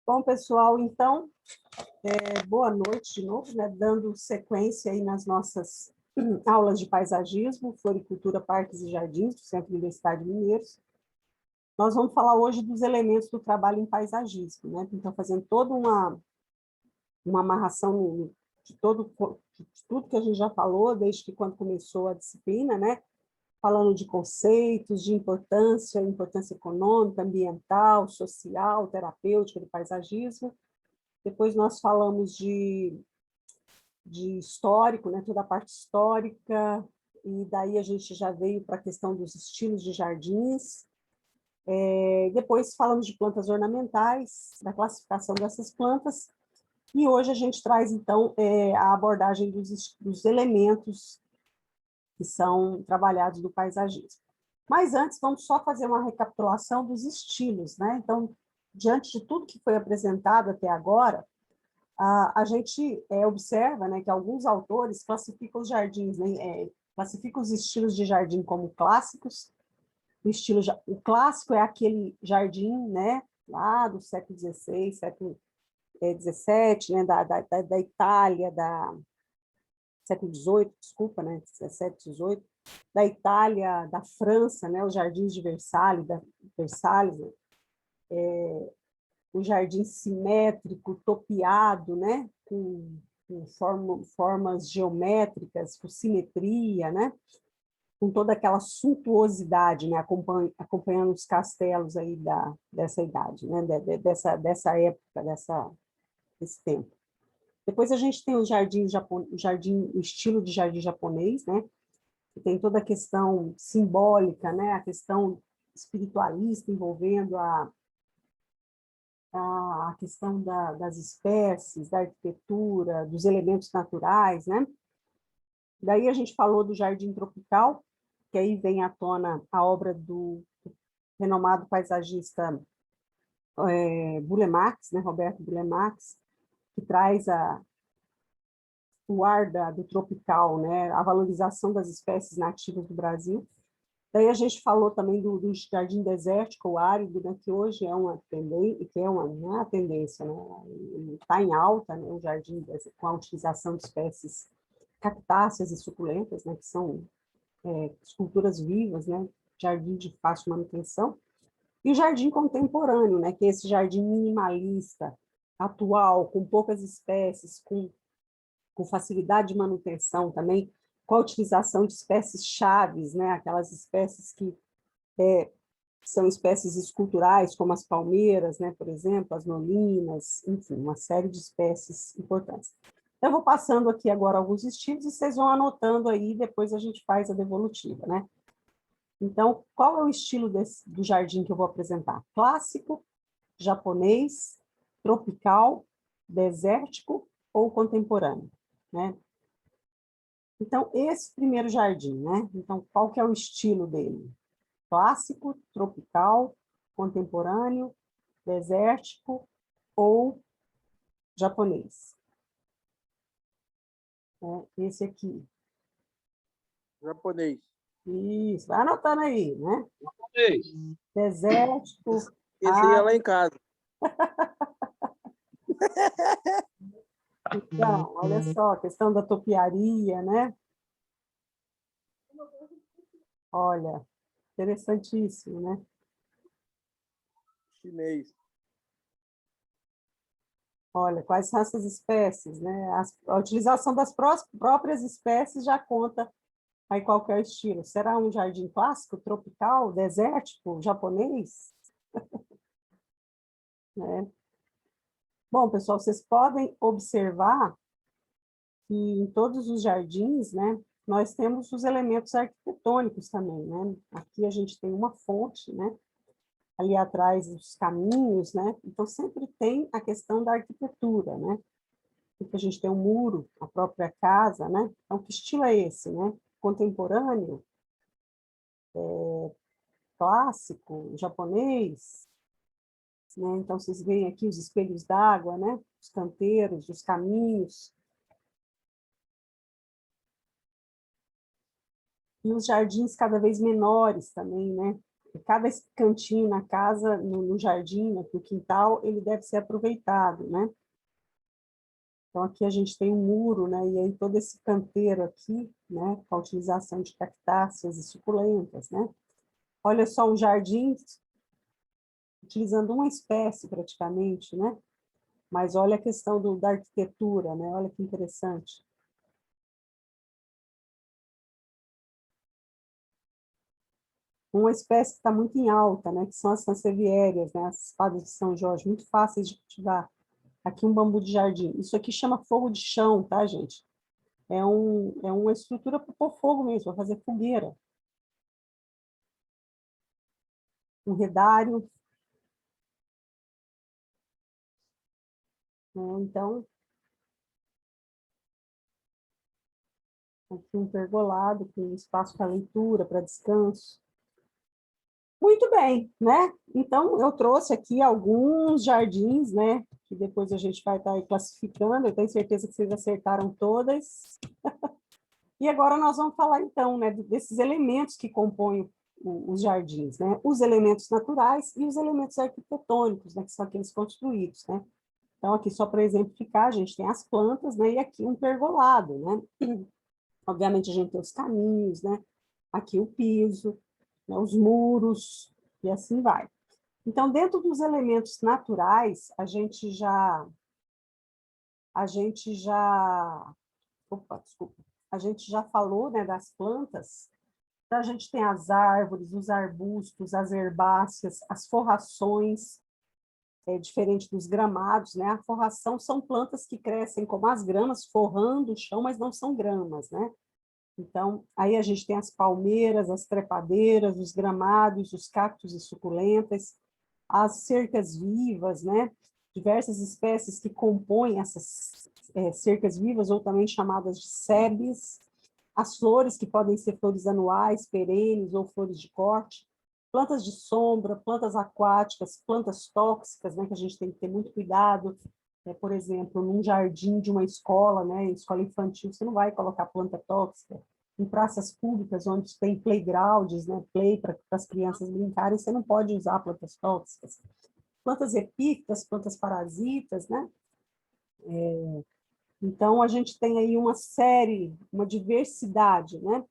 Bom, pessoal, então, boa noite de novo, né? Dando sequência aí nas nossas aulas de paisagismo, floricultura, parques e jardins do Centro Universitário de Mineiros. Nós vamos falar hoje dos elementos do trabalho em paisagismo, né? Então, fazendo toda uma amarração de tudo que a gente já falou, desde que quando começou a disciplina, né? Falando de conceitos, de importância econômica, ambiental, social, terapêutica do paisagismo. Depois nós falamos de histórico, né, toda a parte histórica, e daí a gente já veio para a questão dos estilos de jardins. Depois falamos de plantas ornamentais, da classificação dessas plantas, e hoje a gente traz, então, a abordagem dos elementos que são trabalhados do paisagismo. Mas antes, vamos só fazer uma recapitulação dos estilos, né? Então, diante de tudo que foi apresentado até agora, a gente observa, né, que alguns autores classificam os jardins, né, classificam os estilos de jardim como clássicos. O clássico é aquele jardim, né, lá do século XVI, século XVII, né, da Itália, século XVIII, desculpa, né, XVII, XVIII, da Itália, da França, né, os jardins de Versalhes, né, o jardim simétrico, topiado, né, com formas geométricas, com simetria, né, com toda aquela suntuosidade, né, acompanhando os castelos aí dessa idade, né, dessa época, desse tempo. Depois a gente tem o estilo de jardim japonês, né, que tem toda a questão simbólica, né, a questão espiritualista envolvendo a questão das espécies, da arquitetura, dos elementos naturais, né? Daí a gente falou do jardim tropical, que aí vem à tona a obra do renomado paisagista Burle Marx, né, Roberto Burle Marx, que traz o ar do tropical, né, a valorização das espécies nativas do Brasil. Daí a gente falou também do jardim desértico, ou árido, né, que hoje é uma tendência, não é a tendência, né, está em alta, né, o jardim com a utilização de espécies cactáceas e suculentas, né, que são esculturas vivas, né, jardim de fácil manutenção. E o jardim contemporâneo, né, que é esse jardim minimalista, atual, com poucas espécies, com facilidade de manutenção também, com a utilização de espécies chaves, né, aquelas espécies que são espécies esculturais, como as palmeiras, né, por exemplo, as nolinas, enfim, uma série de espécies importantes. Eu vou passando aqui agora alguns estilos e vocês vão anotando aí, depois a gente faz a devolutiva, né? Então, qual é o estilo do jardim que eu vou apresentar? Clássico, japonês, tropical, desértico ou contemporâneo, né? Então, esse primeiro jardim, né? Então, qual que é o estilo dele? Clássico, tropical, contemporâneo, desértico ou japonês? Esse aqui. Japonês. Isso, vai anotando aí, né? Japonês. Desértico. Esse aí é lá em casa. Então, olha só, a questão da topiaria, né? Olha, interessantíssimo, né? Chinês. Olha, quais são essas espécies, né? A utilização das próprias espécies já conta aí qual que é o estilo. Será um jardim clássico, tropical, desértico, japonês? Né? Bom, pessoal, vocês podem observar que em todos os jardins, né, nós temos os elementos arquitetônicos também, né? Aqui a gente tem uma fonte, né? Ali atrás os caminhos, né? Então sempre tem a questão da arquitetura, né? Porque a gente tem um muro, a própria casa, né? Então que estilo é esse, né? Contemporâneo, clássico, japonês, né? Então vocês veem aqui os espelhos d'água, né? Os canteiros, os caminhos. E os jardins cada vez menores também, né? cada cantinho na casa, no jardim, no quintal, ele deve ser aproveitado, né? Então, aqui a gente tem um muro, né? E aí todo esse canteiro aqui, né? Com a utilização de cactáceas e suculentas, né? Olha só, um jardim utilizando uma espécie praticamente, né? Mas olha a questão da arquitetura, né? Olha que interessante. Uma espécie que está muito em alta, né? Que são as sanseviérias, né? As espadas de São Jorge, muito fáceis de cultivar. Aqui um bambu de jardim. Isso aqui chama fogo de chão, tá, gente? É uma estrutura para pôr fogo mesmo, para fazer fogueira. Um redário. Né? Então, aqui um pergolado, com espaço para leitura, para descanso. Muito bem, né? Então, eu trouxe aqui alguns jardins, né? Que depois a gente vai estar aí classificando. Eu tenho certeza que vocês acertaram todas. E agora nós vamos falar, então, né, desses elementos que compõem os jardins, né? Os elementos naturais e os elementos arquitetônicos, né? Que são aqueles construídos, né? Então, aqui, só para exemplificar, a gente tem as plantas, né? E aqui um pergolado, né? Obviamente, a gente tem os caminhos, né? Aqui o piso, né? Os muros, e assim vai. Então, dentro dos elementos naturais, opa, desculpa, a gente já falou, né, das plantas. Então, a gente tem as árvores, os arbustos, as herbáceas, as forrações, diferente dos gramados, né? A forração são plantas que crescem como as gramas, forrando o chão, mas não são gramas, né? Então, aí a gente tem as palmeiras, as trepadeiras, os gramados, os cactos e suculentas, as cercas vivas, né? Diversas espécies que compõem essas cercas vivas, ou também chamadas de sebes, as flores, que podem ser flores anuais, perenes ou flores de corte, plantas de sombra, plantas aquáticas, plantas tóxicas, né, que a gente tem que ter muito cuidado. Por exemplo, num jardim de uma escola, né, escola infantil, você não vai colocar planta tóxica. Em praças públicas, onde tem playgrounds, né, play para as crianças brincarem, você não pode usar plantas tóxicas. Plantas epífitas, plantas parasitas, né? Então, a gente tem aí uma série, uma diversidade, né,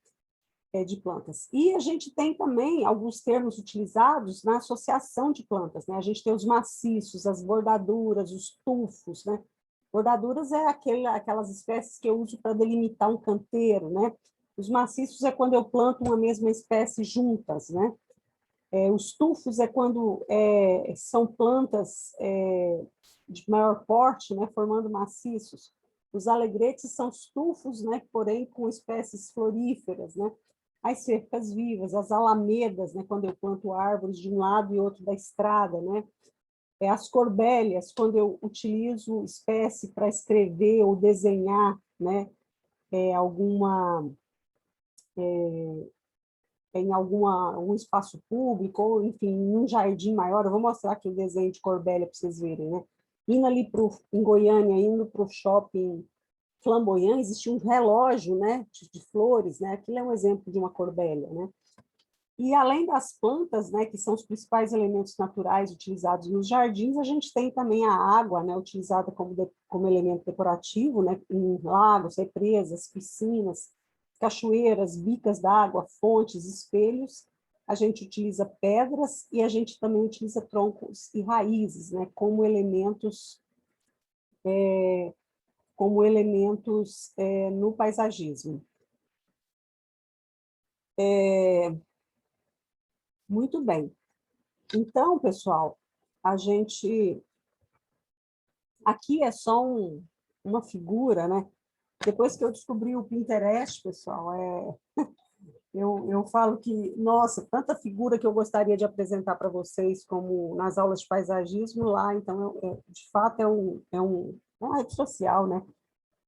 de plantas. E a gente tem também alguns termos utilizados na associação de plantas, né? A gente tem os maciços, as bordaduras, os tufos, né? Bordaduras é aquelas espécies que eu uso para delimitar um canteiro, né? Os maciços é quando eu planto uma mesma espécie juntas, né? Os tufos é quando são plantas de maior porte, né? Formando maciços. Os alegretes são os tufos, né? Porém com espécies floríferas, né? As cercas vivas, as alamedas, né? Quando eu planto árvores de um lado e outro da estrada, né? As corbélias, quando eu utilizo espécie para escrever ou desenhar, né? Em algum espaço público, ou, enfim, em um jardim maior. Eu vou mostrar aqui o desenho de corbélia para vocês verem, né? Indo ali em Goiânia, indo para o shopping Flamboyant, existe um relógio, né, de flores, né? Aquilo é um exemplo de uma corbélia, né? E além das plantas, né, que são os principais elementos naturais utilizados nos jardins, a gente tem também a água, né, utilizada como elemento decorativo, né, em lagos, represas, piscinas, cachoeiras, bicas d'água, fontes, espelhos. A gente utiliza pedras e a gente também utiliza troncos e raízes, né, como elementos no paisagismo. Muito bem. Então, pessoal, aqui é só uma figura, né? Depois que eu descobri o Pinterest, pessoal, eu falo que, nossa, tanta figura que eu gostaria de apresentar para vocês, como nas aulas de paisagismo lá, então, de fato, uma rede social, né?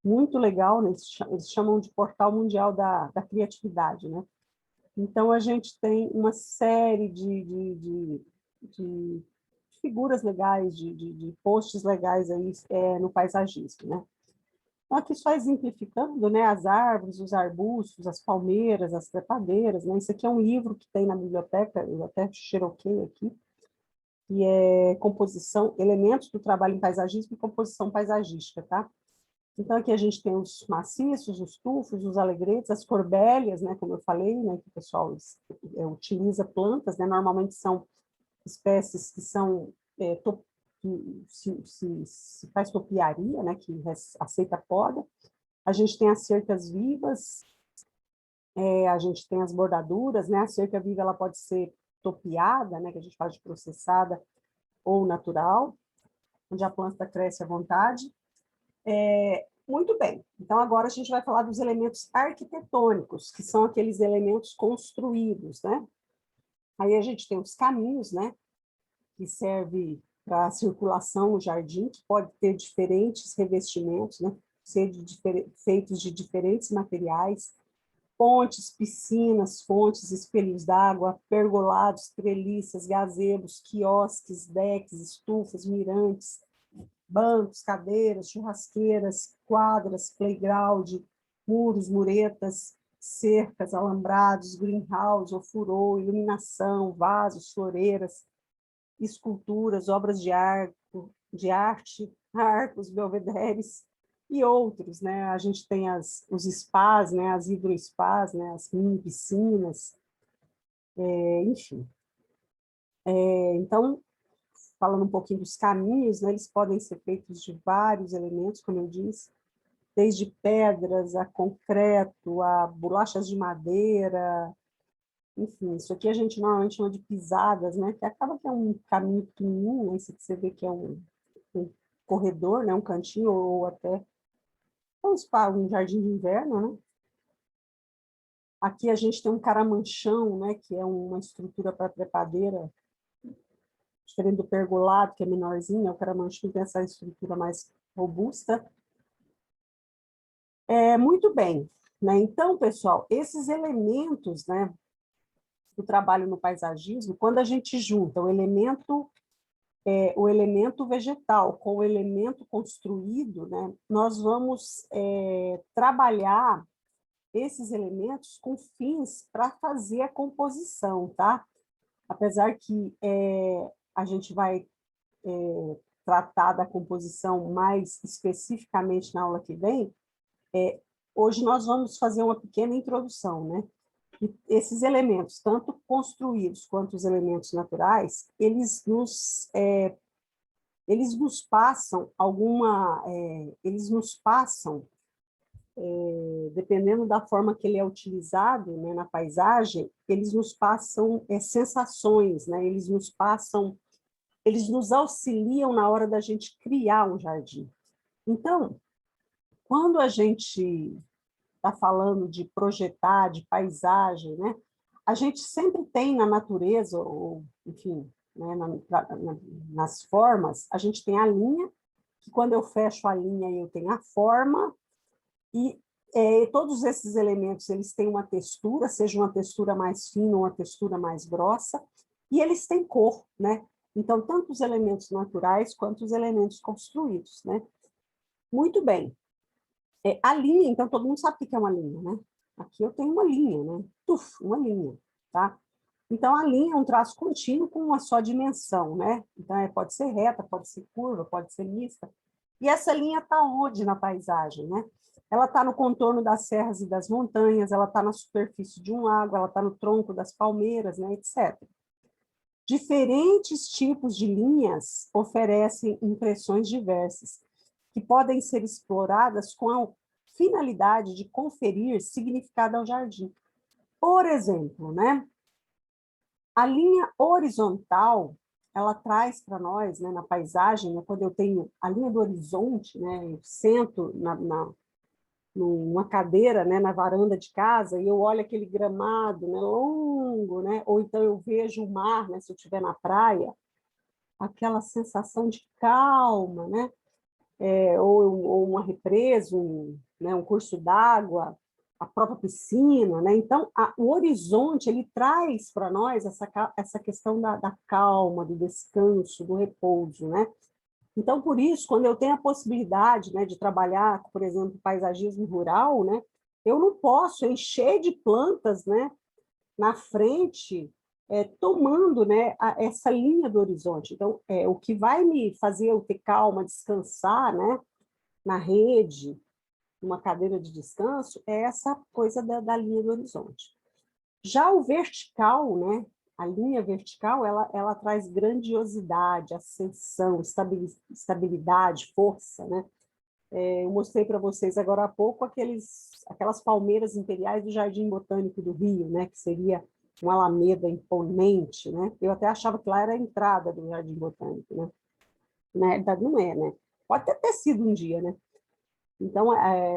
Muito legal, né? Eles chamam de Portal Mundial da Criatividade, né? Então, a gente tem uma série de figuras legais, de posts legais aí no paisagismo, né? Então, aqui só exemplificando, né, as árvores, os arbustos, as palmeiras, as trepadeiras, né? Isso aqui é um livro que tem na biblioteca, eu até xeroquei aqui, que é composição, elementos do trabalho em paisagismo e composição paisagística, tá? Então, aqui a gente tem os maciços, os tufos, os alegretes, as corbélias, né, como eu falei, né, que o pessoal utiliza plantas, né, normalmente são espécies que são que se faz topiaria, né, que aceita poda. A gente tem as cercas vivas, a gente tem as bordaduras, né, a cerca viva ela pode ser topiada, né, que a gente faz de processada ou natural, onde a planta cresce à vontade. Muito bem, então agora a gente vai falar dos elementos arquitetônicos, que são aqueles elementos construídos, né? Aí a gente tem os caminhos, né, que serve para a circulação no jardim, que pode ter diferentes revestimentos, né, feitos de diferentes materiais, pontes, piscinas, fontes, espelhos d'água, pergolados, treliças, gazebos, quiosques, decks, estufas, mirantes, bancos, cadeiras, churrasqueiras, quadras, playground, muros, muretas, cercas, alambrados, greenhouse, ofurô, iluminação, vasos, floreiras, esculturas, obras de arte, arcos, belvederes e outros, né? A gente tem os spas, né? As hidrospas, né? As mini piscinas, enfim. Então, falando um pouquinho dos caminhos, né? Eles podem ser feitos de vários elementos, como eu disse, desde pedras a concreto, a bolachas de madeira, enfim, isso aqui a gente normalmente chama de pisadas, né? Que acaba que é um caminho pequenininho, esse que você vê que é um corredor, né? Um cantinho ou até um jardim de inverno, né? Aqui a gente tem um caramanchão, né? Que é uma estrutura para trepadeira, diferente do pergolado, que é menorzinho, né? O caramanchão tem essa estrutura mais robusta. Muito bem, né? Então, pessoal, esses elementos, né? Do trabalho no paisagismo, quando a gente junta o elemento vegetal com o elemento construído, né, nós vamos trabalhar esses elementos com fins para fazer a composição, tá? Apesar que a gente vai tratar da composição mais especificamente na aula que vem, hoje nós vamos fazer uma pequena introdução, né? E esses elementos, tanto construídos quanto os elementos naturais, eles nos passam dependendo da forma que ele é utilizado, né, na paisagem, eles nos passam sensações, né? Eles nos auxiliam na hora da gente criar um jardim. Então, quando a gente está falando de projetar, de paisagem, né? A gente sempre tem na natureza, ou, enfim, né, nas formas, a gente tem a linha, que quando eu fecho a linha eu tenho a forma, e todos esses elementos eles têm uma textura, seja uma textura mais fina ou uma textura mais grossa, e eles têm cor, né? Então, tanto os elementos naturais quanto os elementos construídos, né? Muito bem. A linha, então, todo mundo sabe o que é uma linha, né? Aqui eu tenho uma linha, né? Uma linha, tá? Então, a linha é um traço contínuo com uma só dimensão, né? Então, pode ser reta, pode ser curva, pode ser mista. E essa linha está onde na paisagem, né? Ela está no contorno das serras e das montanhas, ela está na superfície de um lago, ela está no tronco das palmeiras, né? Etc. Diferentes tipos de linhas oferecem impressões diversas, que podem ser exploradas com a finalidade de conferir significado ao jardim. Por exemplo, né, a linha horizontal, ela traz para nós, né, na paisagem, né, quando eu tenho a linha do horizonte, né, eu sento numa cadeira, né, na varanda de casa, e eu olho aquele gramado, né, longo, né, ou então eu vejo o mar, né, se eu estiver na praia, aquela sensação de calma, né, ou uma represa, um curso d'água, a própria piscina, né? Então, o horizonte, ele traz para nós essa questão da calma, do descanso, do repouso, né? Então, por isso, quando eu tenho a possibilidade, né, de trabalhar, por exemplo, paisagismo rural, né, eu não posso encher de plantas, né, na frente, tomando, né, essa linha do horizonte. Então, o que vai me fazer eu ter calma, descansar, né, na rede, numa cadeira de descanso, é essa coisa da linha do horizonte. Já o vertical, né, a linha vertical, ela traz grandiosidade, ascensão, estabilidade, força, né? Eu mostrei para vocês agora há pouco aquelas palmeiras imperiais do Jardim Botânico do Rio, né, que seria uma alameda imponente, né? Eu até achava que lá era a entrada do Jardim Botânico, né? Na verdade, não é, né? Pode até ter sido um dia, né? Então,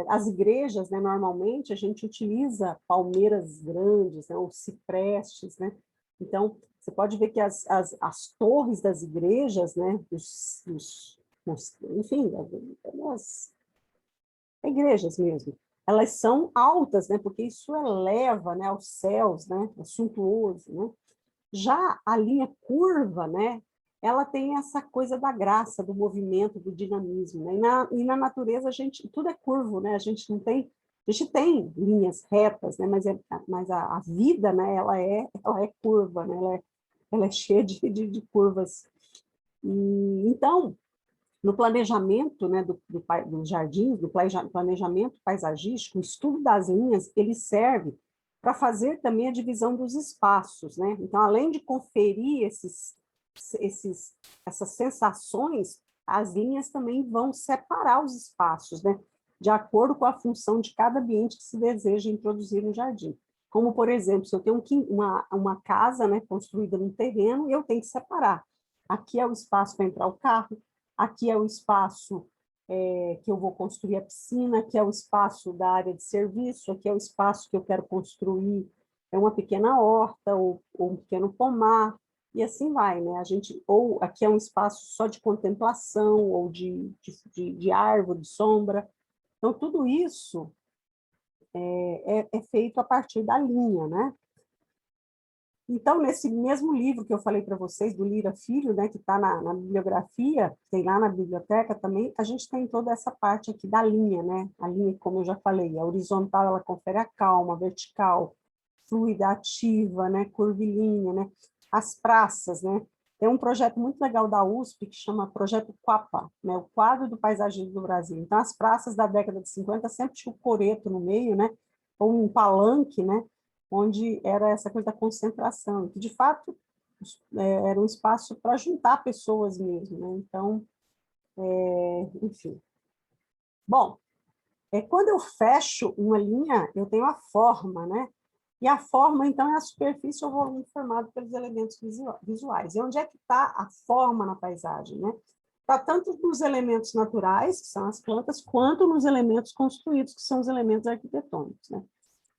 as igrejas, né, normalmente, a gente utiliza palmeiras grandes, né, ou ciprestes, né? Então, você pode ver que as torres das igrejas, né, enfim, das igrejas mesmo, elas são altas, né, porque isso eleva, né, aos céus, né, é suntuoso, né? Já a linha curva, né, ela tem essa coisa da graça, do movimento, do dinamismo, né? E na natureza tudo é curvo, né? A gente tem linhas retas, né? Mas a vida, né? Ela é curva, né? Ela é cheia de curvas. E então, no planejamento, né, dos jardins, do planejamento paisagístico, o estudo das linhas, ele serve para fazer também a divisão dos espaços, né? Então, além de conferir essas sensações, as linhas também vão separar os espaços, né? De acordo com a função de cada ambiente que se deseja introduzir no jardim. Como, por exemplo, se eu tenho uma casa, né, construída num terreno, eu tenho que separar. Aqui é o espaço para entrar o carro, aqui é o espaço que eu vou construir a piscina, aqui é o espaço da área de serviço, aqui é o espaço que eu quero construir uma pequena horta ou um pequeno pomar, e assim vai, né? Ou aqui é um espaço só de contemplação, ou de árvore, de sombra. Então, tudo isso é feito a partir da linha, né? Então, nesse mesmo livro que eu falei para vocês, do Lira Filho, né, que está na bibliografia, tem lá na biblioteca também, a gente tem toda essa parte aqui da linha, né? A linha, como eu já falei, a horizontal, ela confere a calma, a vertical, fluida, ativa, né, curvilínea, né? As praças, né? Tem um projeto muito legal da USP que chama Projeto Quapa, né? O quadro do paisagismo do Brasil. Então, as praças da década de 50 sempre tinha o coreto no meio, né? Ou um palanque, né? Onde era essa coisa da concentração, que de fato era um espaço para juntar pessoas mesmo, né? Então, enfim. Bom, quando eu fecho uma linha, eu tenho a forma, né? E a forma, então, é a superfície ou volume formado pelos elementos visuais. E onde é que está a forma na paisagem, né? Está tanto nos elementos naturais, que são as plantas, quanto nos elementos construídos, que são os elementos arquitetônicos, né?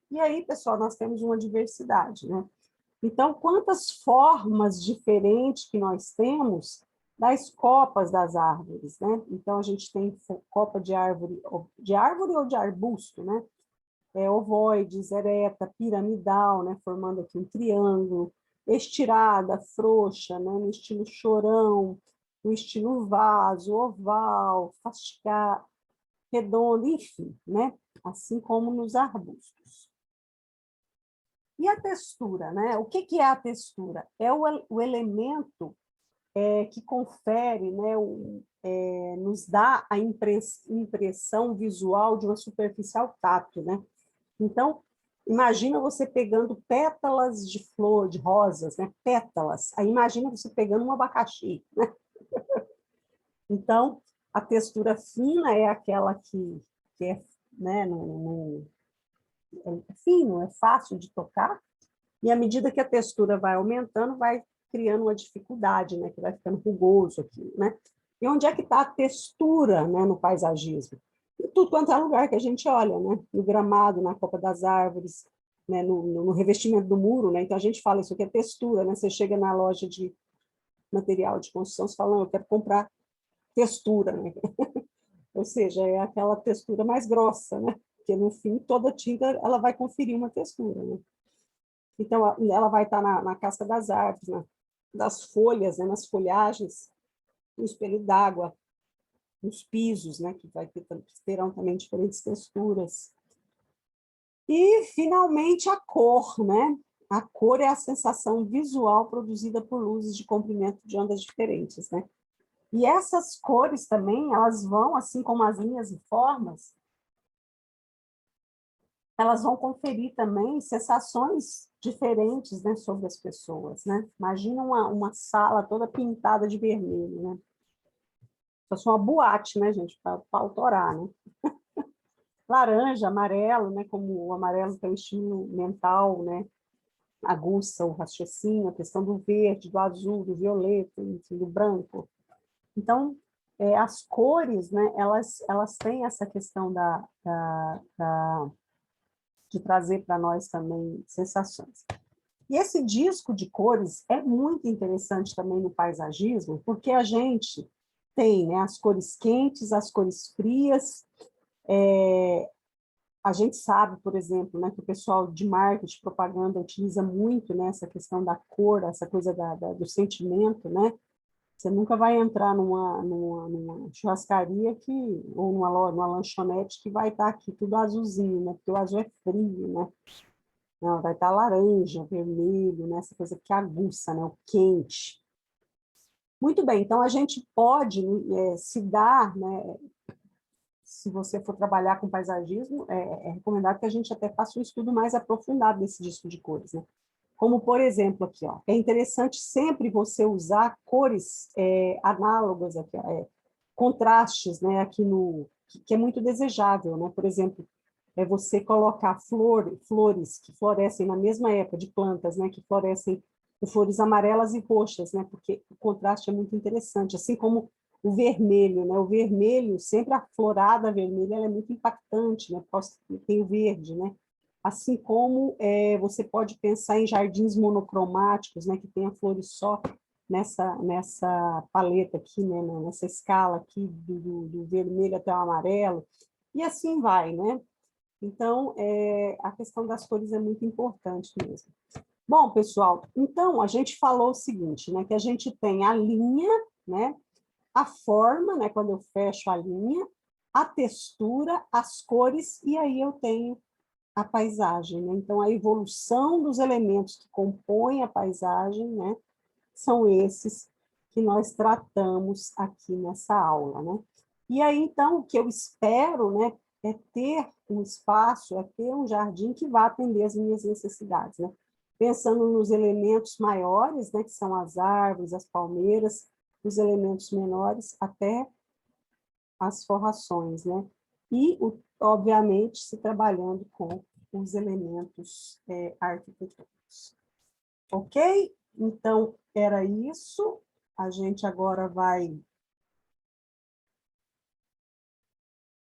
E aí, pessoal, nós temos uma diversidade, né? Então, quantas formas diferentes que nós temos das copas das árvores, né? Então, a gente tem copa de árvore ou de arbusto, né? Ovoides, ereta, piramidal, né? Formando aqui um triângulo, estirada, frouxa, né? No estilo chorão, no estilo vaso, oval, fasciculada, redondo, enfim, né? Assim como nos arbustos. E a textura, né? O que é a textura? É o elemento que confere, né, nos dá a impressão visual de uma superfície ao tato, né? Então, imagina você pegando pétalas de flor, de rosas, né? Pétalas. Aí imagina você pegando um abacaxi, né? Então, a textura fina é aquela que é, né, é fino, é fácil de tocar, e à medida que a textura vai aumentando, vai criando uma dificuldade, né? Que vai ficando rugoso aqui, né? E onde é que está a textura, né, no paisagismo? Em tudo quanto é lugar que a gente olha, né? No gramado, na copa das árvores, né? No revestimento do muro, né? Então a gente fala isso aqui é textura, né? Você chega na loja de material de construção, você fala, não, eu quero comprar textura, né? Ou seja, é aquela textura mais grossa, né? Porque no fim toda tinta ela vai conferir uma textura, né? Então, ela vai estar na casca das árvores, das folhas, né, nas folhagens, no espelho d'água, os pisos, né, que terão também diferentes texturas. E, finalmente, a cor, né? A cor é a sensação visual produzida por luzes de comprimento de ondas diferentes, né? E essas cores também, elas vão, assim como as linhas e formas, elas vão conferir também sensações diferentes, né, sobre as pessoas, né? Imagina uma sala toda pintada de vermelho, né? Fosse uma boate, né, gente, para autorar, né? Laranja, amarelo, né, como o amarelo tem um estilo mental, né? Aguça o raciocínio, a questão do verde, do azul, do violeta, enfim, do branco. Então, as cores, né, elas têm essa questão de trazer para nós também sensações. E esse disco de cores é muito interessante também no paisagismo, porque a gente tem, né, as cores quentes, as cores frias. A gente sabe, por exemplo, né, que o pessoal de marketing, propaganda, utiliza muito, né, essa questão da cor, essa coisa do sentimento, né? Você nunca vai entrar numa churrascaria ou numa lanchonete que vai estar aqui tudo azulzinho, né? Porque o azul é frio, né? Não, vai estar laranja, vermelho, né? Essa coisa que aguça, né? O quente. Muito bem, então a gente pode se dar, né? Se você for trabalhar com paisagismo, é recomendado que a gente até faça um estudo mais aprofundado desse disco de cores, né? Como, por exemplo, aqui, ó, é interessante sempre você usar cores análogas, aqui, contrastes, né, aqui que é muito desejável, né? Por exemplo, você colocar flores que florescem na mesma época de plantas, né, que florescem com flores amarelas e roxas, né? Porque o contraste é muito interessante, assim como o vermelho, né? O vermelho, sempre a florada vermelha, ela é muito impactante, né? Porque tem o verde, né? Assim como você pode pensar em jardins monocromáticos, né, que tenha flores só nessa paleta aqui, né, nessa escala aqui do vermelho até o amarelo, e assim vai, né? Então, a questão das cores é muito importante mesmo. Bom, pessoal, então a gente falou o seguinte, né, que a gente tem a linha, né, a forma, né, quando eu fecho a linha, a textura, as cores, e aí eu tenho a paisagem, né? Então, a evolução dos elementos que compõem a paisagem, né, são esses que nós tratamos aqui nessa aula, né? E aí, então, o que eu espero, né, é ter um espaço, é ter um jardim que vá atender as minhas necessidades, né? Pensando nos elementos maiores, né, que são as árvores, as palmeiras, os elementos menores, até as forrações, né? E, obviamente, se trabalhando com os elementos arquitetônicos. Ok? Então, era isso. A gente agora vai